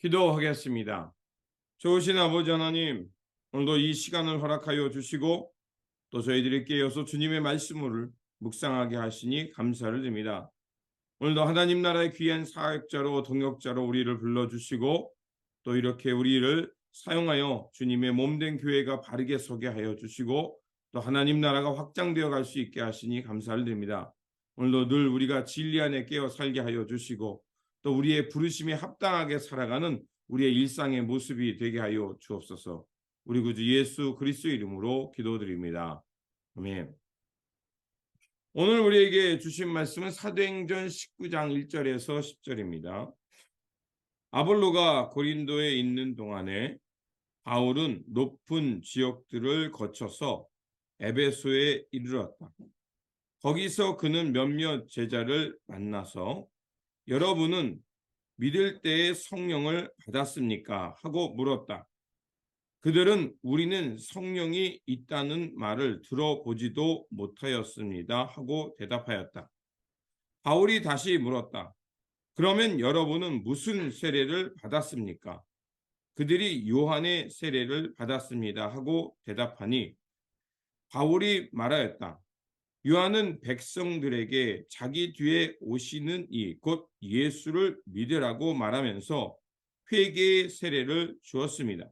기도하겠습니다. 좋으신 아버지 하나님, 오늘도 이 시간을 허락하여 주시고 또 저희들이 깨어서 주님의 말씀을 묵상하게 하시니 감사를 드립니다. 오늘도 하나님 나라의 귀한 사역자로 동역자로 우리를 불러주시고 또 이렇게 우리를 사용하여 주님의 몸된 교회가 바르게 서게 하여 주시고 또 하나님 나라가 확장되어 갈 수 있게 하시니 감사를 드립니다. 오늘도 늘 우리가 진리 안에 깨어 살게 하여 주시고 또 우리의 부르심에 합당하게 살아가는 우리의 일상의 모습이 되게 하여 주옵소서. 우리 구주 예수 그리스도 이름으로 기도드립니다. 아멘. 오늘 우리에게 주신 말씀은 사도행전 19장 1절에서 10절입니다. 아볼로가 고린도에 있는 동안에 바울은 높은 지역들을 거쳐서 에베소에 이르렀다. 거기서 그는 몇몇 제자를 만나서 여러분은 믿을 때에 성령을 받았습니까? 하고 물었다. 그들은 우리는 성령이 있다는 말을 들어보지도 못하였습니다. 하고 대답하였다. 바울이 다시 물었다. 그러면 여러분은 무슨 세례를 받았습니까? 그들이 요한의 세례를 받았습니다. 하고 대답하니 바울이 말하였다. 요한은 백성들에게 자기 뒤에 오시는 이 곧 예수를 믿으라고 말하면서 회개의 세례를 주었습니다.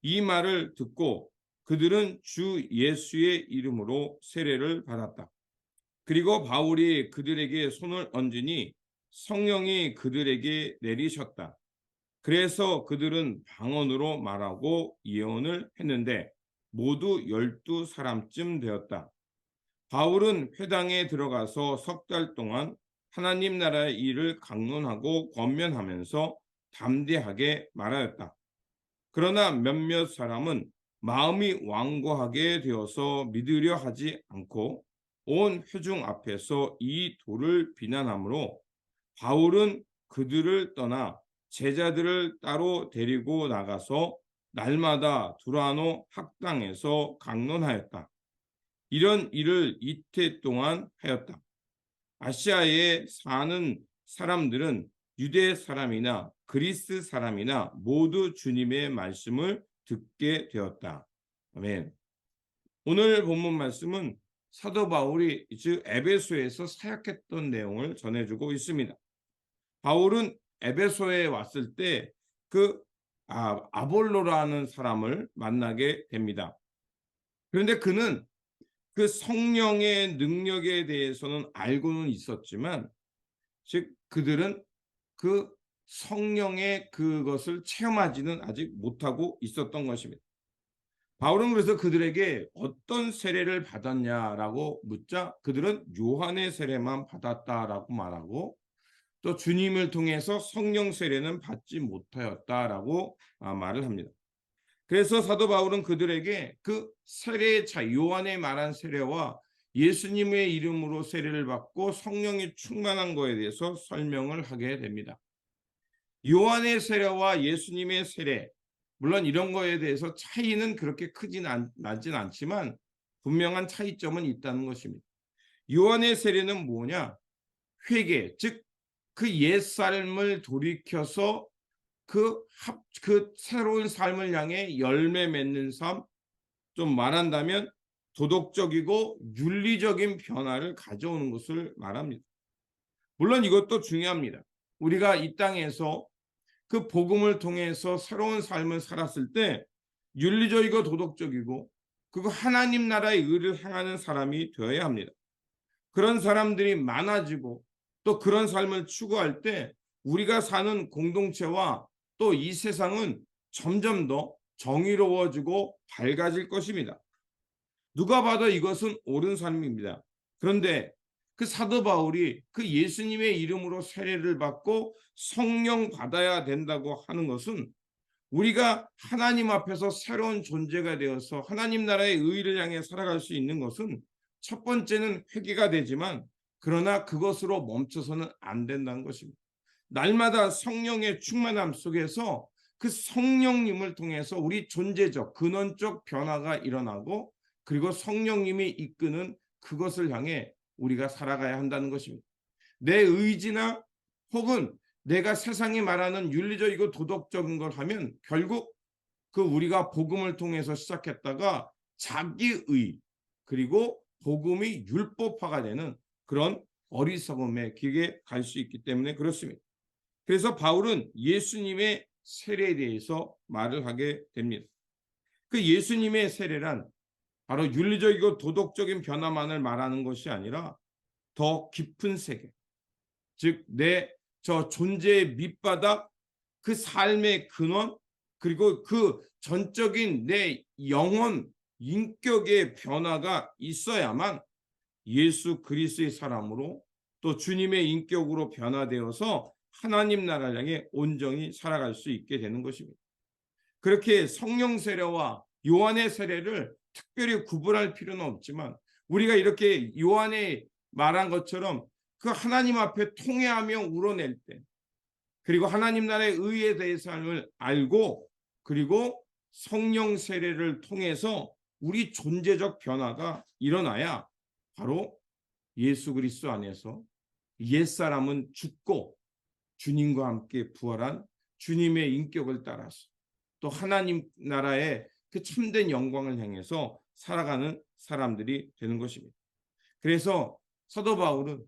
이 말을 듣고 그들은 주 예수의 이름으로 세례를 받았다. 그리고 바울이 그들에게 손을 얹으니 성령이 그들에게 내리셨다. 그래서 그들은 방언으로 말하고 예언을 했는데 모두 12사람쯤 되었다. 바울은 회당에 들어가서 석 달 동안 하나님 나라의 일을 강론하고 권면하면서 담대하게 말하였다. 그러나 몇몇 사람은 마음이 완고하게 되어서 믿으려 하지 않고 온 회중 앞에서 이 돌을 비난하므로 바울은 그들을 떠나 제자들을 따로 데리고 나가서 날마다 두라노 학당에서 강론하였다. 이런 일을 이태 동안 하였다. 아시아에 사는 사람들은 유대 사람이나 그리스 사람이나 모두 주님의 말씀을 듣게 되었다. 아멘. 오늘 본문 말씀은 사도 바울이 즉 에베소에서 사역했던 내용을 전해주고 있습니다. 바울은 에베소에 왔을 때 아볼로라는 사람을 만나게 됩니다. 그런데 그는 그 성령의 능력에 대해서는 알고는 있었지만 즉 그들은 그 성령의 그것을 체험하지는 아직 못하고 있었던 것입니다. 바울은 그래서 그들에게 어떤 세례를 받았냐라고 묻자 그들은 요한의 세례만 받았다라고 말하고 또 주님을 통해서 성령 세례는 받지 못하였다라고 말을 합니다. 그래서 사도 바울은 그들에게 그 세례의 차이, 요한의 말한 세례와 예수님의 이름으로 세례를 받고 성령이 충만한 것에 대해서 설명을 하게 됩니다. 요한의 세례와 예수님의 세례, 물론 이런 거에 대해서 차이는 그렇게 나진 않지만 분명한 차이점은 있다는 것입니다. 요한의 세례는 뭐냐? 회개, 즉 그 옛삶을 돌이켜서 그 새로운 삶을 향해 열매 맺는 삶, 좀 말한다면 도덕적이고 윤리적인 변화를 가져오는 것을 말합니다. 물론 이것도 중요합니다. 우리가 이 땅에서 그 복음을 통해서 새로운 삶을 살았을 때 윤리적이고 도덕적이고 그리고 하나님 나라의 의를 행하는 사람이 되어야 합니다. 그런 사람들이 많아지고 또 그런 삶을 추구할 때 우리가 사는 공동체와 또 이 세상은 점점 더 정의로워지고 밝아질 것입니다. 누가 봐도 이것은 옳은 삶입니다. 그런데 그 사도 바울이 그 예수님의 이름으로 세례를 받고 성령 받아야 된다고 하는 것은 우리가 하나님 앞에서 새로운 존재가 되어서 하나님 나라의 의를 향해 살아갈 수 있는 것은 첫 번째는 회개가 되지만 그러나 그것으로 멈춰서는 안 된다는 것입니다. 날마다 성령의 충만함 속에서 그 성령님을 통해서 우리 존재적 근원적 변화가 일어나고 그리고 성령님이 이끄는 그것을 향해 우리가 살아가야 한다는 것입니다. 내 의지나 혹은 내가 세상이 말하는 윤리적이고 도덕적인 걸 하면 결국 그 우리가 복음을 통해서 시작했다가 자기의 그리고 복음이 율법화가 되는 그런 어리석음의 길에 갈 수 있기 때문에 그렇습니다. 그래서 바울은 예수님의 세례에 대해서 말을 하게 됩니다. 그 예수님의 세례란 바로 윤리적이고 도덕적인 변화만을 말하는 것이 아니라 더 깊은 세계, 즉 내 저 존재의 밑바닥, 그 삶의 근원, 그리고 그 전적인 내 영혼, 인격의 변화가 있어야만 예수 그리스도의 사람으로 또 주님의 인격으로 변화되어서 하나님 나라를 향해 온전히 살아갈 수 있게 되는 것입니다. 그렇게 성령 세례와 요한의 세례를 특별히 구분할 필요는 없지만 우리가 이렇게 요한의 말한 것처럼 그 하나님 앞에 통회하며 우러낼 때 그리고 하나님 나라의 의에 대해서 삶을 알고 그리고 성령 세례를 통해서 우리 존재적 변화가 일어나야 바로 예수 그리스도 안에서 옛사람은 죽고 주님과 함께 부활한 주님의 인격을 따라서 또 하나님 나라의 그 참된 영광을 향해서 살아가는 사람들이 되는 것입니다. 그래서 사도 바울은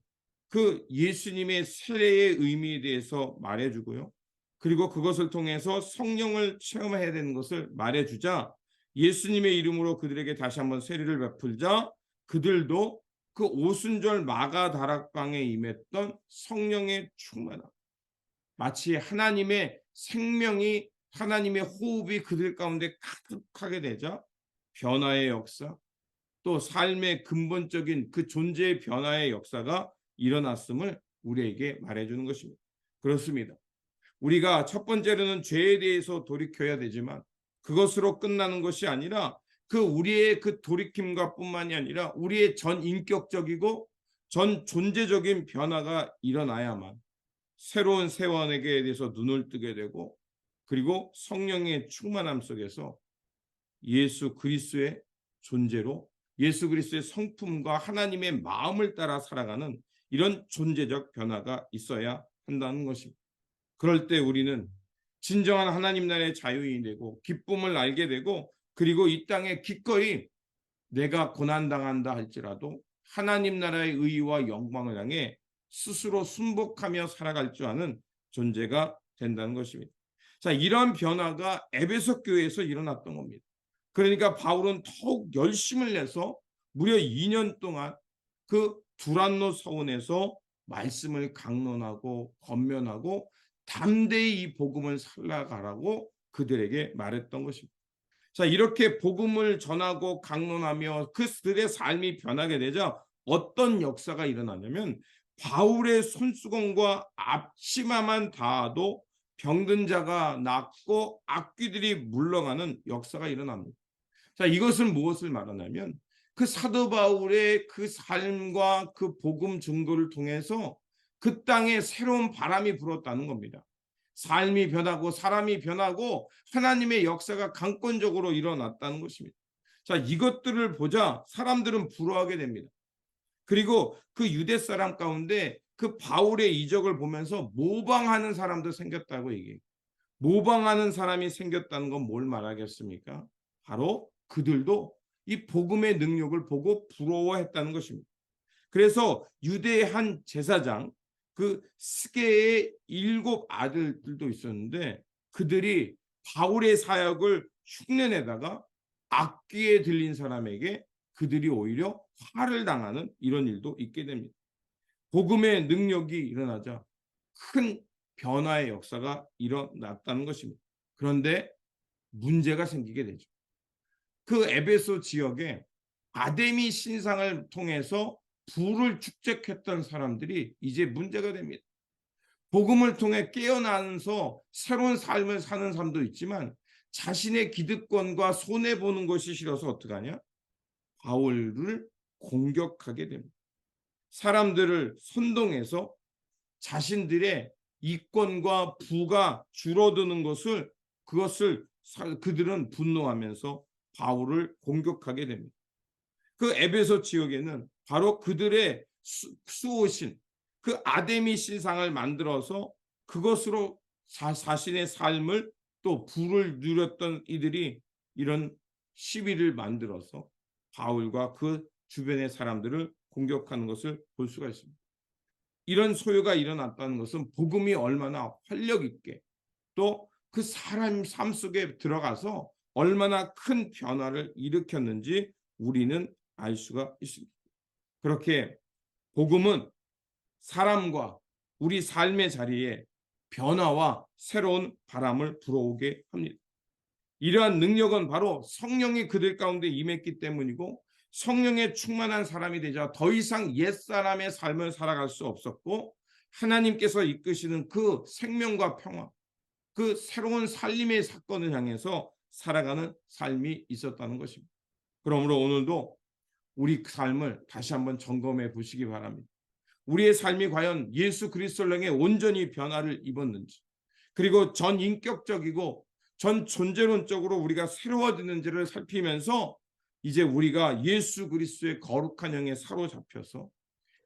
그 예수님의 세례의 의미에 대해서 말해주고요. 그리고 그것을 통해서 성령을 체험해야 되는 것을 말해주자 예수님의 이름으로 그들에게 다시 한번 세례를 베풀자 그들도 그 오순절 마가 다락방에 임했던 성령의 충만함, 마치 하나님의 생명이 하나님의 호흡이 그들 가운데 가득하게 되자 변화의 역사, 또 삶의 근본적인 그 존재의 변화의 역사가 일어났음을 우리에게 말해주는 것입니다. 그렇습니다. 우리가 첫 번째로는 죄에 대해서 돌이켜야 되지만 그것으로 끝나는 것이 아니라 그 우리의 그 돌이킴과 뿐만이 아니라 우리의 전 인격적이고 전 존재적인 변화가 일어나야만 새로운 세원에게 대해서 눈을 뜨게 되고 그리고 성령의 충만함 속에서 예수 그리스도의 존재로 예수 그리스도의 성품과 하나님의 마음을 따라 살아가는 이런 존재적 변화가 있어야 한다는 것입니다. 그럴 때 우리는 진정한 하나님 나라의 자유인이 되고 기쁨을 알게 되고 그리고 이 땅에 기꺼이 내가 고난당한다 할지라도 하나님 나라의 의와 영광을 향해 스스로 순복하며 살아갈 줄 아는 존재가 된다는 것입니다. 자, 이런 변화가 에베소 교회에서 일어났던 겁니다. 그러니까 바울은 더욱 열심을 내서 무려 2년 동안 그 두란노 서원에서 말씀을 강론하고 권면하고 담대히 이 복음을 살아가라고 그들에게 말했던 것입니다. 자, 이렇게 복음을 전하고 강론하며 그들의 삶이 변하게 되자 어떤 역사가 일어나냐면 바울의 손수건과 앞치마만 닿아도 병든 자가 낫고 악귀들이 물러가는 역사가 일어납니다. 자, 이것은 무엇을 말하냐면 그 사도 바울의 그 삶과 그 복음 증거를 통해서 그 땅에 새로운 바람이 불었다는 겁니다. 삶이 변하고 사람이 변하고 하나님의 역사가 강권적으로 일어났다는 것입니다. 자, 이것들을 보자 사람들은 부러워하게 됩니다. 그리고 그 유대 사람 가운데 그 바울의 이적을 보면서 모방하는 사람도 생겼다고 얘기해요. 모방하는 사람이 생겼다는 건 뭘 말하겠습니까? 바로 그들도 이 복음의 능력을 보고 부러워했다는 것입니다. 그래서 유대의 한 제사장 그 스게의 7 아들들도 있었는데 그들이 바울의 사역을 흉내내다가 악귀에 들린 사람에게 그들이 오히려 화를 당하는 이런 일도 있게 됩니다. 복음의 능력이 일어나자 큰 변화의 역사가 일어났다는 것입니다. 그런데 문제가 생기게 되죠. 그 에베소 지역에 아데미 신상을 통해서 부를 축적했던 사람들이 이제 문제가 됩니다. 복음을 통해 깨어나면서 새로운 삶을 사는 사람도 있지만 자신의 기득권과 손해보는 것이 싫어서 어떡하냐? 바울을 공격하게 됩니다. 사람들을 선동해서 자신들의 이권과 부가 줄어드는 것을 그들은 분노하면서 바울을 공격하게 됩니다. 그 에베소 지역에는 바로 그들의 수호신 그 아데미 신상을 만들어서 그것으로 자신의 삶을 또 부를 누렸던 이들이 이런 시비를 만들어서 바울과 그 주변의 사람들을 공격하는 것을 볼 수가 있습니다. 이런 소요가 일어났다는 것은 복음이 얼마나 활력 있게 또 그 사람 삶 속에 들어가서 얼마나 큰 변화를 일으켰는지 우리는 알 수가 있습니다. 그렇게 복음은 사람과 우리 삶의 자리에 변화와 새로운 바람을 불어오게 합니다. 이러한 능력은 바로 성령이 그들 가운데 임했기 때문이고, 성령에 충만한 사람이 되자 더 이상 옛사람의 삶을 살아갈 수 없었고, 하나님께서 이끄시는 그 생명과 평화, 그 새로운 살림의 사건을 향해서 살아가는 삶이 있었다는 것입니다. 그러므로 오늘도 우리 삶을 다시 한번 점검해 보시기 바랍니다. 우리의 삶이 과연 예수 그리스도를 향해 온전히 변화를 입었는지, 그리고 전 인격적이고 전 존재론적으로 우리가 새로워지는지를 살피면서 이제 우리가 예수 그리스도의 거룩한 영에 사로잡혀서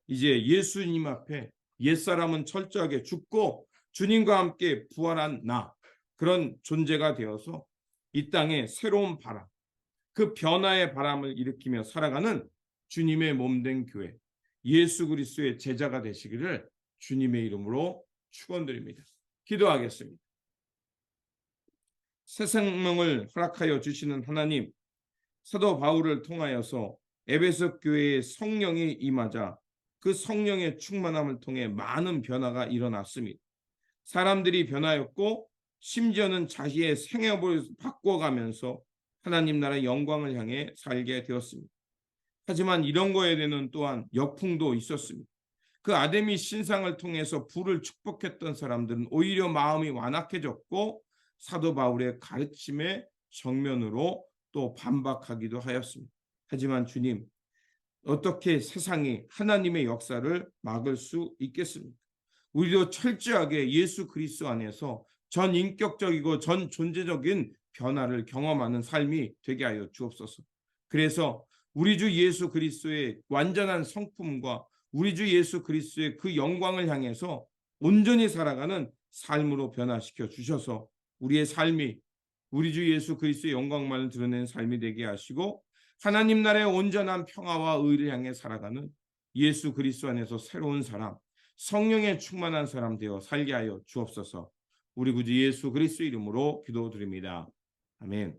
이제 예수님 앞에 옛사람은 철저하게 죽고 주님과 함께 부활한 나, 그런 존재가 되어서 이 땅에 새로운 바람, 그 변화의 바람을 일으키며 살아가는 주님의 몸된 교회, 예수 그리스도의 제자가 되시기를 주님의 이름으로 축원드립니다. 기도하겠습니다. 새 생명을 허락하여 주시는 하나님, 사도 바울을 통하여서 에베소 교회의 성령이 임하자 그 성령의 충만함을 통해 많은 변화가 일어났습니다. 사람들이 변하였고 심지어는 자기의 생애를 바꿔가면서 하나님 나라의 영광을 향해 살게 되었습니다. 하지만 이런 거에 대해서는 또한 역풍도 있었습니다. 그 아데미 신상을 통해서 부를 축복했던 사람들은 오히려 마음이 완악해졌고 사도 바울의 가르침에 정면으로 또 반박하기도 하였습니다. 하지만 주님, 어떻게 세상이 하나님의 역사를 막을 수 있겠습니까? 우리도 철저하게 예수 그리스도 안에서 전 인격적이고 전 존재적인 변화를 경험하는 삶이 되게 하여 주옵소서. 그래서 우리 주 예수 그리스도의 완전한 성품과 우리 주 예수 그리스도의 그 영광을 향해서 온전히 살아가는 삶으로 변화시켜 주셔서 우리의 삶이 우리 주 예수 그리스도의 영광만을 드러내는 삶이 되게 하시고, 하나님 나라의 온전한 평화와 의를 향해 살아가는 예수 그리스도 안에서 새로운 사람, 성령에 충만한 사람 되어 살게 하여 주옵소서. 우리 구주 예수 그리스도 이름으로 기도드립니다. 아멘.